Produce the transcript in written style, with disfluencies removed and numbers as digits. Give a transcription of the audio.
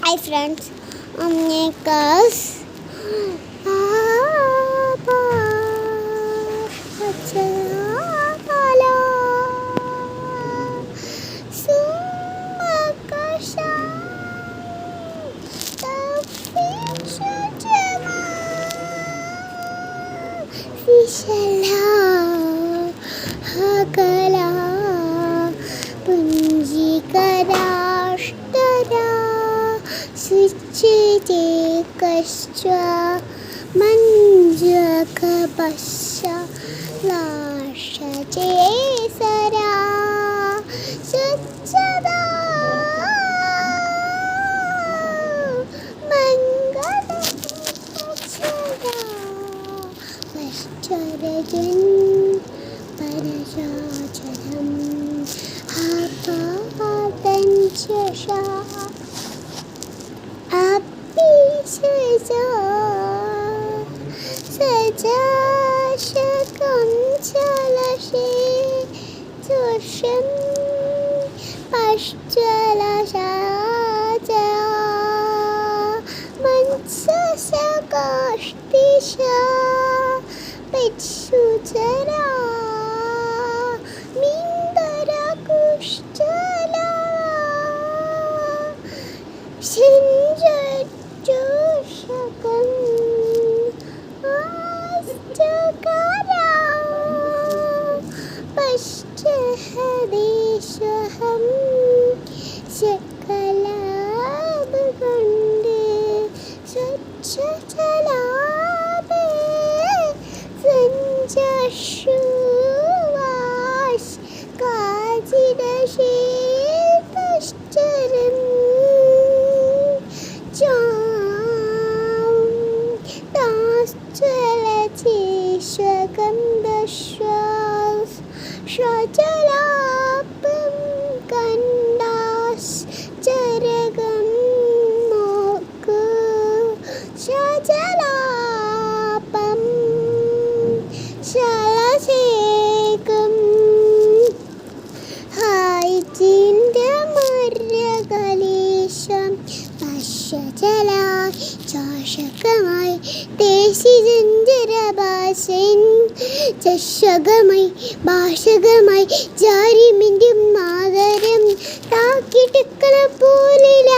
Hi friends, I'm Nikas. Kashcha manjaka basha lasha jesara suchada mangala suchada vascharajan parajacharam apadanchasha सजा शकं चलशे तुषं पश्चलशाचा मनससकाष्टिशा पित्सुचरा मिन्दरकुश्चला शिञ्जोषकम् पश्चहदेशहं सकलाभगण्डे स्वच्छचलाभे सञ्जशुवास काचिदशीतश्चरन् स्वगन्धश्वास श्वचलापं कण्डास चरगं mock श्वचलापं शलसेकं हायचिन्त्यमर्यकलेशं पश्यचला चाशकमय ദേശിജഞ്ചരഭാഷൻ ചഷകമായി ഭാഷകമായി ജാരിമിൻ്റെ Mataram താക്കിട്ടക്കല പോലില്ല